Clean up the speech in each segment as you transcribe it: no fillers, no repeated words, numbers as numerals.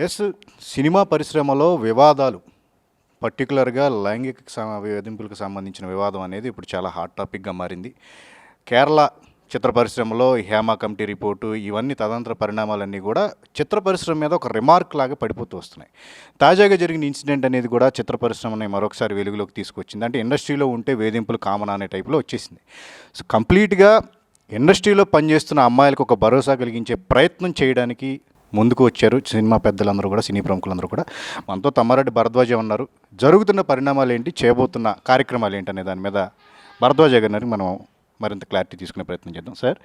Yes. Cinema పరిశ్రమలో వివాదాలు, పర్టికులర్‌గా లైంగిక వేధింపులకు సంబంధించిన వివాదం అనేది ఇప్పుడు చాలా హాట్ టాపిక్‌గా మారింది. కేరళ చిత్ర పరిశ్రమలో హేమ కమిటీ రిపోర్టు, ఇవన్నీ తదనంతర పరిణామాలన్నీ కూడా చిత్ర పరిశ్రమ మీద ఒక రిమార్క్ లాగా పడిపోతూ వస్తున్నాయి. తాజాగా జరిగిన ఇన్సిడెంట్ అనేది కూడా చిత్ర పరిశ్రమని మరొకసారి వెలుగులోకి తీసుకొచ్చింది. అంటే ఇండస్ట్రీలో ఉంటే వేధింపులు కామన్ అనే టైప్‌లో వచ్చేసింది. సో కంప్లీట్‌గా ఇండస్ట్రీలో పనిచేస్తున్న అమ్మాయిలకు ఒక భరోసా కలిగించే ప్రయత్నం చేయడానికి ముందుకు వచ్చారు సినిమా పెద్దలందరూ కూడా, సినీ ప్రముఖులందరూ కూడా. మనతో తమ్మారెడ్డి భరద్వాజ ఉన్నారు. జరుగుతున్న పరిణామాలు ఏంటి, చేయబోతున్న కార్యక్రమాలు ఏంటి అనే దాని మీద భరద్వాజ గారిని మనం మరింత క్లారిటీ తీసుకునే ప్రయత్నం చేద్దాం. సార్,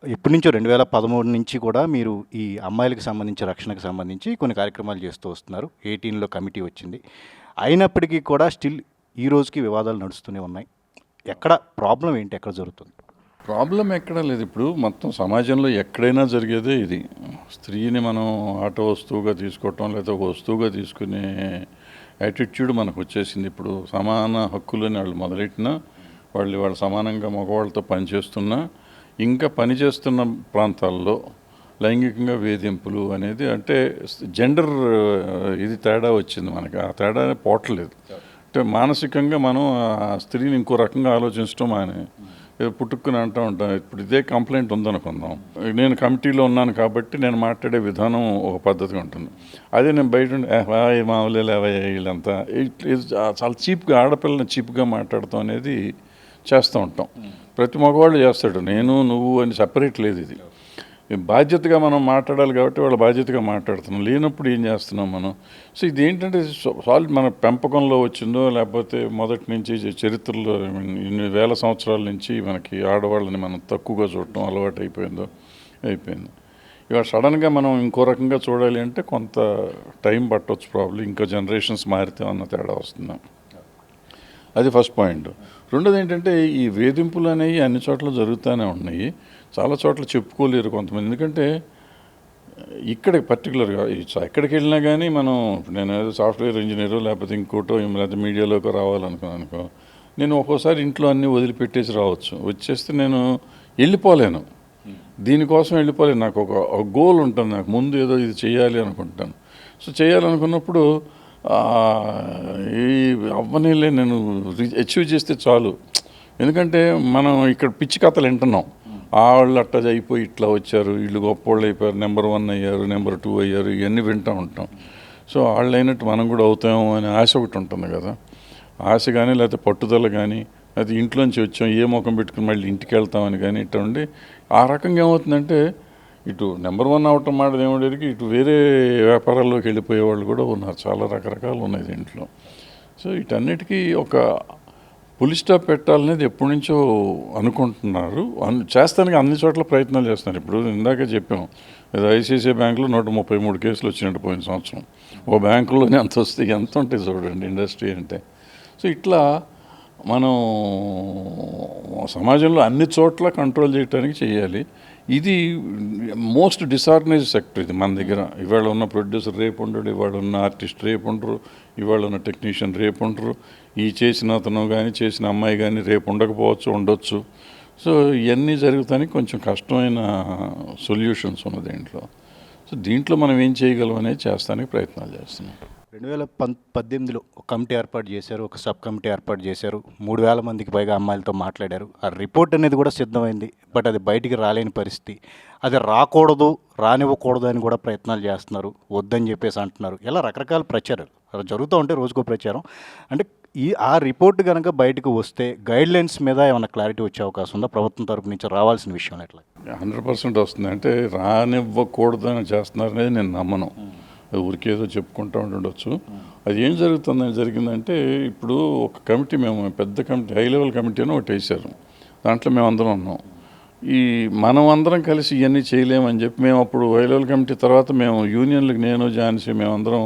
ఇప్పటి నుంచో 2013 నుంచి కూడా మీరు ఈ అమ్మాయిలకు సంబంధించి, రక్షణకు సంబంధించి కొన్ని కార్యక్రమాలు చేస్తూ వస్తున్నారు. 18లో కమిటీ వచ్చింది. అయినప్పటికీ కూడా స్టిల్ ఈ రోజుకి వివాదాలు నడుస్తూనే ఉన్నాయి. ఎక్కడ ప్రాబ్లం ఏంటి, ఎక్కడ జరుగుతుంది? ప్రాబ్లం ఎక్కడా లేదు. ఇప్పుడు మొత్తం సమాజంలో ఎక్కడైనా జరిగేదే ఇది. స్త్రీని మనం ఆట వస్తువుగా తీసుకోవటం, లేదా ఒక వస్తువుగా తీసుకునే యాటిట్యూడ్ మనకు వచ్చేసింది. ఇప్పుడు సమాన హక్కులని వాళ్ళు మొదలెట్టినా, వాళ్ళు సమానంగా మగవాళ్ళతో పనిచేస్తున్నా, ఇంకా పనిచేస్తున్న ప్రాంతాల్లో లైంగికంగా వేధింపులు అనేది, అంటే జెండర్ ఇది తేడా వచ్చింది మనకి. ఆ తేడా పోవట్లేదు. అంటే మానసికంగా మనం ఆ స్త్రీని ఇంకో రకంగా ఆలోచించడం పుట్టుక్కుని అంటూ ఉంటాం. ఇప్పుడు ఇదే కంప్లైంట్ ఉందనుకుందాం, నేను కమిటీలో ఉన్నాను కాబట్టి నేను మాట్లాడే విధానం ఒక పద్ధతిగా ఉంటుంది. అదే నేను బయట మామూలే లేవయ్యా వీళ్ళంతా చాలా చీప్గా, ఆడపిల్లని చీప్గా మాట్లాడతాం అనేది చేస్తూ ఉంటాం. ప్రతి మగవాళ్ళు చేస్తాడు. నేను నువ్వు అని సపరేట్ లేదు. ఇది బాధ్యతగా మనం మాట్లాడాలి కాబట్టి వాళ్ళ బాధ్యతగా మాట్లాడుతున్నాం. లేనప్పుడు ఏం చేస్తున్నాం మనం? సో ఇదేంటంటే సాల్వ్ మన పెంపకంలో వచ్చిందో, లేకపోతే మొదటి నుంచి చరిత్రలో ఇన్ని వేల సంవత్సరాల నుంచి మనకి ఆడవాళ్ళని మనం తక్కువగా చూడటం అలవాటు అయిపోయింది. ఇవాళ సడన్గా మనం ఇంకో రకంగా చూడాలి అంటే కొంత టైం పట్టవచ్చు. ప్రాబ్లం ఇంకా జనరేషన్స్ మారితే అన్న తేడా వస్తుంది. అది ఫస్ట్ పాయింట్. రెండోది ఏంటంటే, ఈ వేధింపులు అనేవి అన్ని చోట్ల జరుగుతూనే ఉన్నాయి. చాలా చోట్ల చెప్పుకోలేరు కొంతమంది. ఎందుకంటే ఇక్కడ పర్టికులర్గా ఎక్కడికి వెళ్ళినా కానీ మనం, నేను ఏదో సాఫ్ట్వేర్ ఇంజనీరు లేకపోతే ఇంకోటో లేకపోతే మీడియాలోకి రావాలనుకో, నేను ఒక్కోసారి ఇంట్లో అన్నీ వదిలిపెట్టేసి రావచ్చు. వచ్చేస్తే నేను వెళ్ళిపోలేను. దీనికోసం వెళ్ళిపోలేను. నాకు ఒక గోల్ ఉంటుంది. నాకు ముందు ఏదో ఇది చేయాలి అనుకుంటాను. సో చేయాలనుకున్నప్పుడు ఈ అవ్వనీలే, నేను అచీవ్ చేస్తే చాలు. ఎందుకంటే మనం ఇక్కడ పిచ్చి కథలు వింటున్నాం. వాళ్ళు అట్ట అయిపోయి ఇట్లా వచ్చారు, వీళ్ళు గొప్పోళ్ళు అయిపోయారు, నెంబర్ 1 అయ్యారు, నెంబర్ 2 అయ్యారు, ఇవన్నీ వింటూ ఉంటాం. సో వాళ్ళు అయినట్టు మనం కూడా అవుతాము అనే ఆశ ఒకటి ఉంటుంది కదా. ఆశ కానీ, లేకపోతే పట్టుదల కానీ, అది ఇంట్లోంచి వచ్చాం ఏ ముఖం పెట్టుకుని మళ్ళీ ఇంటికి వెళ్తామని కానీ ఇట్లా ఉండి, ఆ రకంగా ఏమవుతుందంటే ఇటు నెంబర్ 1 అవటం మాట ఏమడేది, ఇటు వేరే వ్యాపారాల్లోకి వెళ్ళిపోయే వాళ్ళు కూడా ఉన్నారు. చాలా రకరకాలు ఉన్నాయి దీంట్లో. సో వీటన్నిటికీ ఒక పులి స్టాప్ పెట్టాలనేది ఎప్పటి నుంచో అనుకుంటున్నారు. చేస్తానికి అన్ని చోట్ల ప్రయత్నాలు చేస్తున్నారు. ఇప్పుడు ఇందాకే చెప్పాం, ఐసిఐసిఐ బ్యాంకులో 133 కేసులు వచ్చినట్టు పోయిన సంవత్సరం. ఓ బ్యాంకులోనే అంత వస్తే ఎంత ఉంటాయి చూడండి ఇండస్ట్రీ అంటే. సో ఇట్లా మనం సమాజంలో అన్ని చోట్ల కంట్రోల్ చేయడానికి చేయాలి. ఇది మోస్ట్ డిసార్గనైజ్ సెక్టర్ ఇది మన దగ్గర. ఇవాళ ఉన్న ప్రొడ్యూసర్ రేపు ఉండడు, ఇవాళ ఉన్న ఆర్టిస్ట్ రేపు ఉండరు, ఇవాళ ఉన్న టెక్నీషియన్ రేపు ఉండరు, ఈ చేసిన అతను కానీ చేసిన అమ్మాయి కానీ రేపు ఉండొచ్చు. సో ఇవన్నీ జరుగుతానికి కొంచెం కష్టమైన సొల్యూషన్స్ ఉన్న దీంట్లో. సో దీంట్లో మనం ఏం చేయగలం అనేది చేస్తానికి ప్రయత్నాలు చేస్తున్నాం. 2018లో ఒక కమిటీ ఏర్పాటు చేశారు, ఒక సబ్ కమిటీ ఏర్పాటు చేశారు. 3000 మందికి పైగా అమ్మాయిలతో మాట్లాడారు. ఆ రిపోర్ట్ అనేది కూడా సిద్ధమైంది. బట్ అది బయటికి రాలేని పరిస్థితి. అది రానివ్వకూడదు అని కూడా ప్రయత్నాలు చేస్తున్నారు. వద్దని చెప్పేసి అంటున్నారు. ఇలా రకరకాల ప్రచారాలు అలా జరుగుతూ ఉంటే రోజుకో ప్రచారం. అంటే ఆ రిపోర్ట్ కనుక బయటకు వస్తే గైడ్లైన్స్ మీద ఏమైనా క్లారిటీ వచ్చే అవకాశం ఉందా? ప్రభుత్వం తరపు నుంచి రావాల్సిన విషయం ఎట్లా? 100% వస్తుంది. అంటే రానివ్వకూడదని చేస్తున్నారనేది నేను నమ్మను. ఊరికేదో చెప్పుకుంటూ ఉండొచ్చు. అది ఏం జరిగిందంటే, ఇప్పుడు ఒక కమిటీ, మేము పెద్ద కమిటీ, హై లెవెల్ కమిటీ అని ఒకటి వేశారు. దాంట్లో మేము అందరం ఉన్నాం. మనం అందరం కలిసి ఇవన్నీ చేయలేమని చెప్పి మేము అప్పుడు హై లెవెల్ కమిటీ తర్వాత మేము యూనియన్లకు, నేను ఝాన్సీ, మేమందరం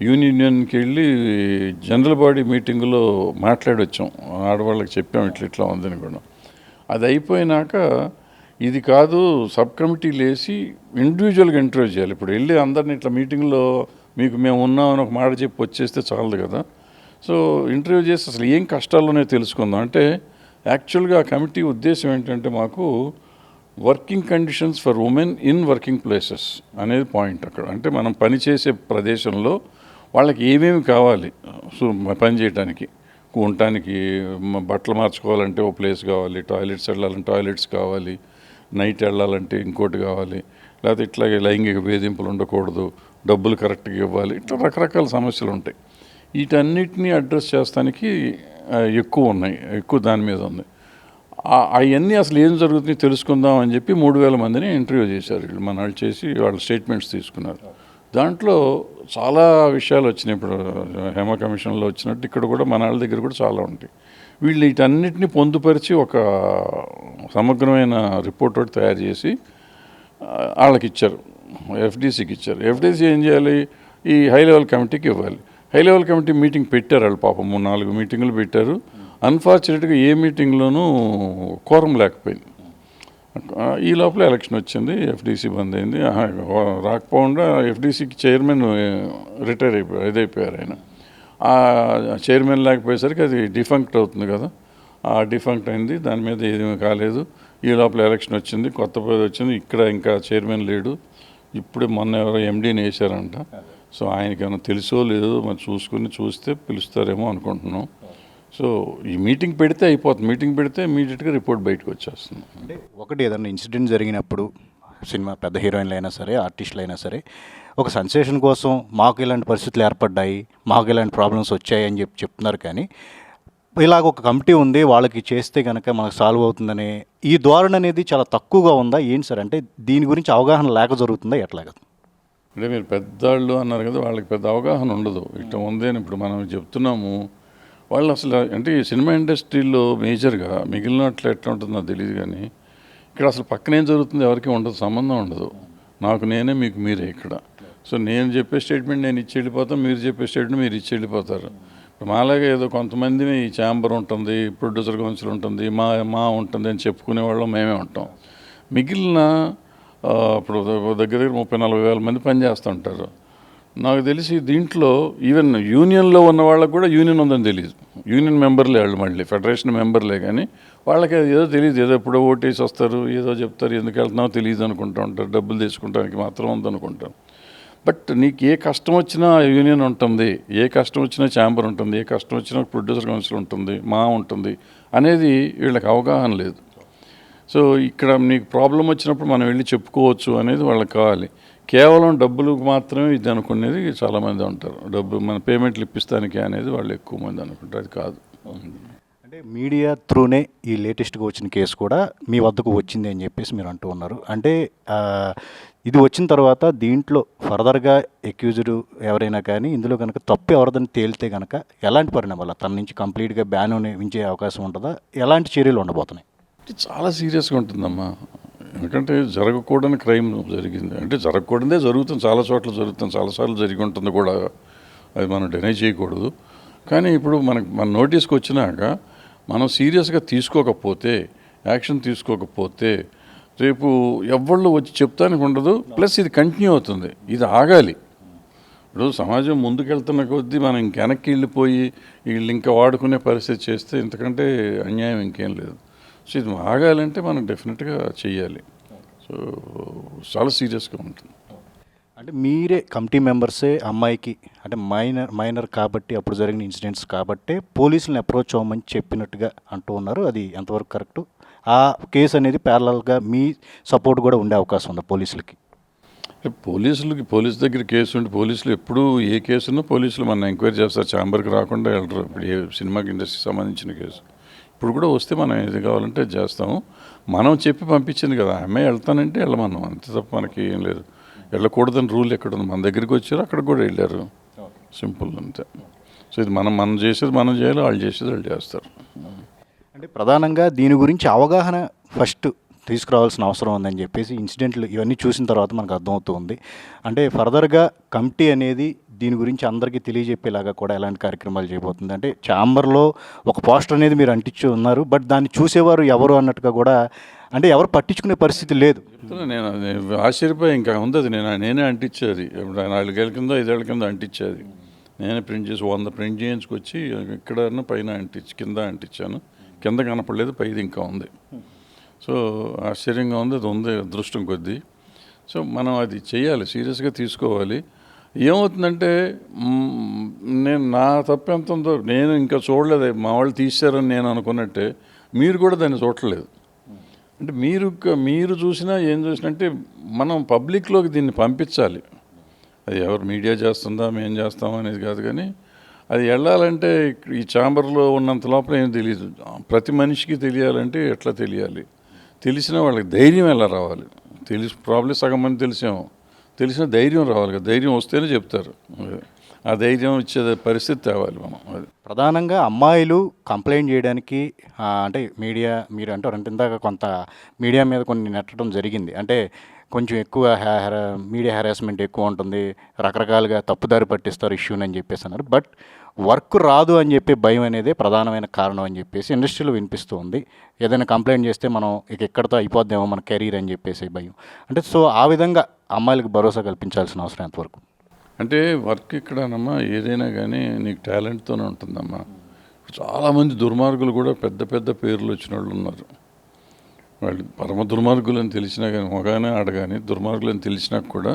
యూనియన్కి వెళ్ళి జనరల్ బాడీ మీటింగ్లో మాట్లాడి వచ్చాం. ఆడవాళ్ళకి చెప్పాం ఇట్లా ఉందని కూడా. అది అయిపోయినాక ఇది కాదు, సబ్ కమిటీలు వేసి ఇండివిజువల్గా ఇంటర్వ్యూ చేయాలి. ఇప్పుడు వెళ్ళి అందరిని ఇట్లా మీటింగ్లో మేము ఉన్నామని ఒక మాట చెప్పి వచ్చేస్తే చాలదు కదా. సో ఇంటర్వ్యూ చేసి అసలు ఏం కష్టాలు ఉన్నాయో తెలుసుకుందాం. అంటే యాక్చువల్గా ఆ కమిటీ ఉద్దేశం ఏంటంటే, మాకు working conditions for women in working places అనేది పాయింట్ అక్కడ. అంటే మనం పనిచేసే ప్రదేశంలో వాళ్ళకి ఏమేమి కావాలి పని చేయడానికి, ఉండటానికి, బట్టలు మార్చుకోవాలంటే ఓ ప్లేస్ కావాలి, టాయిలెట్స్ వెళ్ళాలంటే టాయిలెట్స్ కావాలి, నైట్ వెళ్ళాలంటే ఇంకోటి కావాలి, లేకపోతే ఇట్లాగే లైంగిక వేధింపులు ఉండకూడదు, డబ్బులు కరెక్ట్గా ఇవ్వాలి, ఇట్లా రకరకాల సమస్యలు ఉంటాయి. వీటన్నిటిని అడ్రస్ చేస్తానికి ఎక్కువ ఉన్నాయి, ఎక్కువ దాని మీద ఉంది. అవన్నీ అసలు ఏం జరుగుతుంది తెలుసుకుందాం అని చెప్పి 3,000 మందిని ఇంటర్వ్యూ చేశారు వీళ్ళు, మన వాళ్ళు చేసి వాళ్ళ స్టేట్మెంట్స్ తీసుకున్నారు. దాంట్లో చాలా విషయాలు వచ్చినాయి. ఇప్పుడు హేమ కమిషన్లో వచ్చినట్టు ఇక్కడ కూడా మన వాళ్ళ దగ్గర కూడా చాలా ఉంటాయి. వీళ్ళు వీటన్నిటిని పొందుపరిచి ఒక సమగ్రమైన రిపోర్ట్ ఒకటి తయారు చేసి వాళ్ళకి ఇచ్చారు, ఎఫ్డీసీకి ఇచ్చారు. ఎఫ్డీసీ ఏం చేయాలి, ఈ హై లెవెల్ కమిటీకి ఇవ్వాలి. హై లెవెల్ కమిటీ మీటింగ్ పెట్టారు వాళ్ళు, పాపం 3-4 మీటింగులు పెట్టారు. అన్ఫార్చునేట్గా ఏ మీటింగ్లోనూ కోరం లేకపోయింది. ఈ లోపల ఎలక్షన్ వచ్చింది, ఎఫ్డీసీ బంద్ అయింది. రాకపోకుండా ఎఫ్డీసీకి చైర్మన్ రిటైర్ ఇదైపోయారు ఆయన. ఆ చైర్మన్ లేకపోయేసరికి అది డిఫంక్ట్ అవుతుంది కదా, ఆ డిఫంక్ట్ అయింది. దాని మీద ఏమీ కాలేదు. ఈ లోపల ఎలక్షన్ వచ్చింది, కొత్త పదవి వచ్చింది. ఇక్కడ ఇంకా చైర్మన్ లేడు. ఇప్పుడే మొన్న ఎవరో ఎండీని వేశారంట. సో ఆయనకి ఏమైనా తెలుసో లేదో మరి చూస్తే పిలుస్తారేమో అనుకుంటున్నాం. సో ఈ మీటింగ్ పెడితే అయిపోతుంది. మీటింగ్ పెడితే ఇమీడియట్గా రిపోర్ట్ బయటకు వచ్చేస్తుంది. అంటే ఒకటి ఏదైనా ఇన్సిడెంట్ జరిగినప్పుడు సినిమా పెద్ద హీరోయిన్లు అయినా సరే, ఆర్టిస్టులు అయినా సరే, ఒక సెన్సేషన్ కోసం మాకు ఇలాంటి పరిస్థితులు ఏర్పడ్డాయి, మాకు ఇలాంటి ప్రాబ్లమ్స్ వచ్చాయి అని చెప్తున్నారు. కానీ ఇలాగ ఒక కమిటీ ఉంది, వాళ్ళకి చేస్తే కనుక మనకు సాల్వ్ అవుతుందనే ఈ ధోరణి అనేది చాలా తక్కువగా ఉందా ఏంటి సార్? అంటే దీని గురించి అవగాహన లేక జరుగుతుందా ఎట్లాగా? అంటే మీరు పెద్దవాళ్ళు అన్నారు కదా, వాళ్ళకి పెద్ద అవగాహన ఉండదు. ఇట్లా ఉంది అని ఇప్పుడు మనం చెప్తున్నాము. వాళ్ళు అసలు అంటే ఈ సినిమా ఇండస్ట్రీలో మేజర్గా మిగిలిన ఎట్లా ఉంటుందో తెలియదు. కానీ ఇక్కడ అసలు పక్కన ఏం జరుగుతుందో ఎవరికి ఉండదు, సంబంధం ఉండదు. నాకు నేనే, మీకు మీరే ఇక్కడ. సో నేను చెప్పే స్టేట్మెంట్ నేను ఇచ్చి వెళ్ళిపోతాను, మీరు చెప్పే స్టేట్మెంట్ మీరు ఇచ్చి వెళ్ళిపోతారు. మాలాగా ఏదో కొంతమంది ఈ ఛాంబర్ ఉంటుంది, ప్రొడ్యూసర్ కౌన్సిల్ ఉంటుంది, మా ఉంటుంది అని చెప్పుకునే వాళ్ళం మేమే ఉంటాం. మిగిలిన ఇప్పుడు దగ్గర 30-40 వేల మంది పనిచేస్తుంటారు. నాకు తెలిసి దీంట్లో ఈవెన్ యూనియన్లో ఉన్న వాళ్ళకు కూడా యూనియన్ ఉందని తెలియదు. యూనియన్ మెంబర్లే వాళ్ళు, మళ్ళీ ఫెడరేషన్ మెంబర్లే. కానీ వాళ్ళకి ఏదో తెలియదు, ఏదో ఎప్పుడో ఓటేసి వస్తారు, ఏదో చెప్తారు, ఎందుకు వెళ్తున్నావో తెలియదు అనుకుంటూ ఉంటారు, డబ్బులు తీసుకుంటానికి మాత్రం ఉందనుకుంటారు. బట్ నీకు ఏ కష్టం వచ్చినా యూనియన్ ఉంటుంది, ఏ కష్టం వచ్చినా ఛాంబర్ ఉంటుంది, ఏ కష్టం వచ్చినా ప్రొడ్యూసర్ కౌన్సిల్ ఉంటుంది, మా ఉంటుంది అనేది వీళ్ళకి అవగాహన లేదు. సో ఇక్కడ నీకు ప్రాబ్లం వచ్చినప్పుడు మనం వెళ్ళి చెప్పుకోవచ్చు అనేది వాళ్ళకి కావాలి. కేవలం డబ్బులకు మాత్రమే ఇది అనుకునేది చాలామంది ఉంటారు. డబ్బు మన పేమెంట్లు ఇప్పిస్తానికి అనేది వాళ్ళు ఎక్కువ మంది అనుకుంటారు. అది కాదు. అంటే మీడియా త్రూనే ఈ లేటెస్ట్గా వచ్చిన కేసు కూడా మీ వద్దకు వచ్చింది అని చెప్పేసి మీరు అంటూ ఉన్నారు. అంటే ఇది వచ్చిన తర్వాత దీంట్లో ఫర్దర్గా ఎక్యూజ్డ్ ఎవరైనా కానీ ఇందులో కనుక తప్పు ఎవరిదని తేలితే కనుక ఎలాంటి పరిణామాలు, తన నుంచి కంప్లీట్గా బ్యాన్ వించే అవకాశం ఉంటుందా? ఎలాంటి చర్యలు ఉండబోతున్నాయి? చాలా సీరియస్గా ఉంటుందమ్మా. ఎందుకంటే జరగకూడని క్రైమ్ జరిగింది అంటే జరగకూడదే జరుగుతుంది, చాలా చోట్ల జరుగుతుంది, చాలాసార్లు జరిగి ఉంటుంది కూడా, అది మనం డినై చేయకూడదు. కానీ ఇప్పుడు మన నోటీస్కి వచ్చినాక మనం సీరియస్గా తీసుకోకపోతే, యాక్షన్ తీసుకోకపోతే రేపు ఎవళ్ళు వచ్చి చెప్తానికి ఉండదు. ప్లస్ ఇది కంటిన్యూ అవుతుంది, ఇది ఆగాలి. ఇప్పుడు సమాజం ముందుకెళ్తున్న కొద్దీ మనం వెనక్కి వెళ్ళిపోయి వీళ్ళు ఇంకా వాడుకునే పరిస్థితి చేస్తే ఇంతకంటే అన్యాయం ఇంకేం లేదు. సో ఇది ఆగాలంటే మనం డెఫినెట్గా చెయ్యాలి. సో చాలా సీరియస్గా ఉంటుంది. అంటే మీరే కమిటీ మెంబర్సే అమ్మాయికి అంటే మైనర్ కాబట్టి అప్పుడు జరిగిన ఇన్సిడెంట్స్ కాబట్టే పోలీసులను అప్రోచ్ అవ్వమని చెప్పినట్టుగా అంటూ ఉన్నారు. అది ఎంతవరకు కరెక్టు? ఆ కేసు అనేది ప్యారలల్గా మీ సపోర్ట్ కూడా ఉండే అవకాశం ఉందా పోలీసులకి? పోలీస్ దగ్గర కేసు ఉండి పోలీసులు ఎప్పుడు ఏ కేసున్నా పోలీసులు మన ఎంక్వైరీ చేస్తారు, ఛాంబర్కి రాకుండా వెళ్ళరు. ఇప్పుడు ఏ సినిమాకి ఇండస్ట్రీకి సంబంధించిన కేసు ఇప్పుడు కూడా వస్తే మనం ఏది కావాలంటే చేస్తాము. మనం చెప్పి పంపించింది కదా, అమ్మాయి వెళ్తానంటే వెళ్ళమన్నాం, అంతే తప్ప మనకి ఏం లేదు. వెళ్ళకూడదని రూల్ ఎక్కడ ఉంది? మన దగ్గరికి వచ్చారు, అక్కడికి కూడా వెళ్ళారు, సింపుల్ అంతే. సో ఇది మనం చేసేది మనం చేయాలి, వాళ్ళు చేసేది వాళ్ళు చేస్తారు. అంటే ప్రధానంగా దీని గురించి అవగాహన ఫస్ట్ తీసుకురావాల్సిన అవసరం ఉందని చెప్పేసి ఇన్సిడెంట్లు ఇవన్నీ చూసిన తర్వాత మనకు అర్థమవుతుంది. అంటే ఫర్దర్గా కమిటీ అనేది దీని గురించి అందరికీ తెలియజెప్పేలాగా కూడా ఎలాంటి కార్యక్రమాలు చేయబోతుంది? అంటే ఛాంబర్లో ఒక పోస్టర్ అనేది మీరు అంటించి ఉన్నారు, బట్ దాన్ని చూసేవారు ఎవరు అన్నట్టుగా కూడా అంటే ఎవరు పట్టించుకునే పరిస్థితి లేదు. నేను ఆశ్చర్యపోయి ఇంకా ఉంది అది, నేనే అంటించేది. 4 ఏళ్ళ కింద 5 ఏళ్ళ కింద అంటించేది నేనే, ప్రింట్ చేసి 100 ప్రింట్ చేయించుకొచ్చి ఇక్కడ పైన కింద అంటించాను. కింద కనపడలేదు, పైది ఇంకా ఉంది. సో ఆశ్చర్యంగా ఉంది, అది ఉంది అదృష్టం కొద్దీ. సో మనం అది చేయాలి, సీరియస్గా తీసుకోవాలి. ఏమవుతుందంటే నేను నా తప్పు ఎంత ఉందో నేను ఇంకా చూడలేదు, మా వాళ్ళు తీశారని నేను అనుకున్నట్టే మీరు కూడా దాన్ని చూడలేదు. అంటే మీరు చూసినా ఏం చూసినా అంటే మనం పబ్లిక్లోకి దీన్ని పంపించాలి. అది ఎవరు మీడియా చేస్తుందా మేము చేస్తామా అనేది కాదు, కానీ అది వెళ్ళాలంటే ఈ ఛాంబర్లో ఉన్నంత లోపల ఏం తెలియదు. ప్రతి మనిషికి తెలియాలంటే ఎట్లా తెలియాలి, తెలిసిన వాళ్ళకి ధైర్యం ఎలా రావాలి, ప్రాబ్లం సగం మంది తెలిసిన ధైర్యం రావాలి కదా, ధైర్యం వస్తేనే చెప్తారు. ఆ ధైర్యం ఇచ్చే పరిస్థితి తేవాలి మనం. అది ప్రధానంగా అమ్మాయిలు కంప్లైంట్ చేయడానికి అంటే మీడియా మీరు అంటారు అంటే ఇందాక కొంత మీడియా మీద కొన్ని నెట్టడం జరిగింది. అంటే కొంచెం ఎక్కువ మీడియా హెరాస్మెంట్ ఎక్కువ ఉంటుంది, రకరకాలుగా తప్పుదారి పట్టిస్తారు ఇష్యూని అని చెప్పేసి అన్నారు. బట్ వర్క్ రాదు అని చెప్పి భయం అనేది ప్రధానమైన కారణం అని చెప్పేసి ఇండస్ట్రీలో వినిపిస్తూ ఉంది. ఏదైనా కంప్లైంట్ చేస్తే మనం ఇక ఎక్కడితో అయిపోద్దేమో మన కెరీర్ అని చెప్పేసి భయం. అంటే సో ఆ విధంగా అమ్మాయిలకు భరోసా కల్పించాల్సిన అవసరం ఎంతవరకు? అంటే వర్క్ ఇక్కడనమ్మా ఏదైనా కానీ నీకు టాలెంట్తోనే ఉంటుందమ్మా. చాలామంది దుర్మార్గులు కూడా పెద్ద పెద్ద పేర్లు వచ్చిన వాళ్ళు ఉన్నారు. వాళ్ళు పరమ దుర్మార్గులు అని తెలిసినా కానీ, మగానే ఆడగాని దుర్మార్గులు అని తెలిసినా కూడా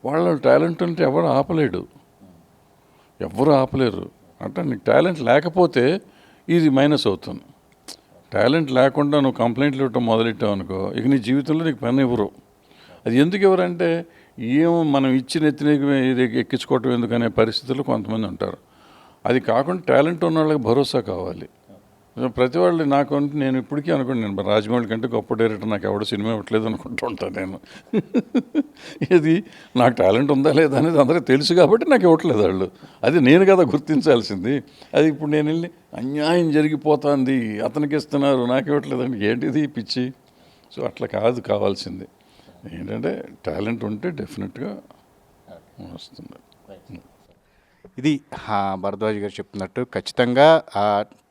వాళ్ళ టాలెంట్ అంటే ఎవరు ఆపలేరు. అంటే నీకు టాలెంట్ లేకపోతే ఇది మైనస్ అవుతుంది. టాలెంట్ లేకుండా నువ్వు కంప్లైంట్లు ఇవ్వటం మొదలెట్టావు అనుకో, ఇక నీ జీవితంలో నీకు పని ఇవ్వరు. అది ఎందుకు ఎవరంటే మనం ఇచ్చిన ఎత్తిన ఎక్కించుకోవటం ఎందుకనే పరిస్థితుల్లో కొంతమంది ఉంటారు. అది కాకుండా టాలెంట్ ఉన్న వాళ్ళకి భరోసా కావాలి. ప్రతి వాళ్ళు నాకు నేను ఇప్పటికీ అనుకోండి, నేను రాజమౌళి కంటే గొప్ప డైరెక్టర్ నాకు ఎవడో సినిమా ఇవ్వట్లేదు అనుకుంటూ ఉంటాను నేను. ఇది నాకు టాలెంట్ ఉందా లేదా అనేది అందరికీ తెలుసు కాబట్టి నాకు ఇవ్వట్లేదు వాళ్ళు. అది నేను కదా గుర్తించాల్సింది. అది ఇప్పుడు నేను వెళ్ళి అన్యాయం జరిగిపోతుంది, అతనికి ఇస్తున్నారు నాకు ఇవ్వట్లేదండి, ఏంటిది పిచ్చి. సో అట్లా కావాల్సింది ఏంటంటే టాలెంట్ ఉంటే డెఫినెట్గా వస్తుంది. ఇది భరద్వాజ్ గారు చెప్తున్నట్టు ఖచ్చితంగా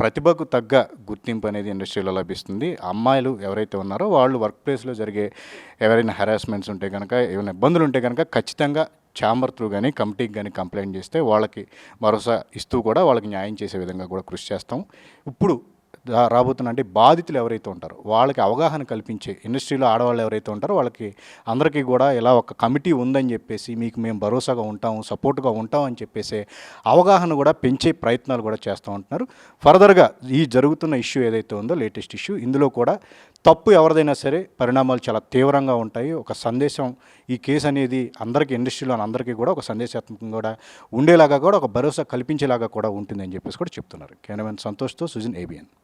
ప్రతిభకు తగ్గ గుర్తింపు అనేది ఇండస్ట్రీలో లభిస్తుంది. అమ్మాయిలు ఎవరైతే ఉన్నారో వాళ్ళు వర్క్ ప్లేస్లో జరిగే ఎవరైనా హెరాస్మెంట్స్ ఉంటే కనుక, ఏమైనా ఇబ్బందులు ఉంటే కనుక ఖచ్చితంగా ఛాంబర్ త్రూ కానీ కమిటీకి కానీ కంప్లైంట్ చేస్తే వాళ్ళకి భరోసా ఇస్తూ కూడా వాళ్ళకి న్యాయం చేసే విధంగా కూడా కృషి చేస్తాం. ఇప్పుడు రాబోతున్న అంటే బాధితులు ఎవరైతే ఉంటారో వాళ్ళకి అవగాహన కల్పించే, ఇండస్ట్రీలో ఆడవాళ్ళు ఎవరైతే ఉంటారో వాళ్ళకి అందరికీ కూడా ఇలా ఒక కమిటీ ఉందని చెప్పేసి మీకు మేము భరోసాగా ఉంటాము, సపోర్ట్గా ఉంటాం అని చెప్పేసి అవగాహన కూడా పెంచే ప్రయత్నాలు కూడా చేస్తూ ఉంటున్నారు. ఫర్దర్గా ఈ జరుగుతున్న ఇష్యూ ఏదైతే ఉందో లేటెస్ట్ ఇష్యూ, ఇందులో కూడా తప్పు ఎవరిదైనా సరే పరిణామాలు చాలా తీవ్రంగా ఉంటాయి. ఒక సందేశం ఈ కేసు అనేది అందరికీ, ఇండస్ట్రీలో అందరికీ కూడా ఒక సందేశాత్మకంగా కూడా ఉండేలాగా కూడా ఒక భరోసా కల్పించేలాగా కూడా ఉంటుందని చెప్పేసి కూడా చెప్తున్నారు. కెమెరామెన్ సంతోష్తో సుజిన్, ABN.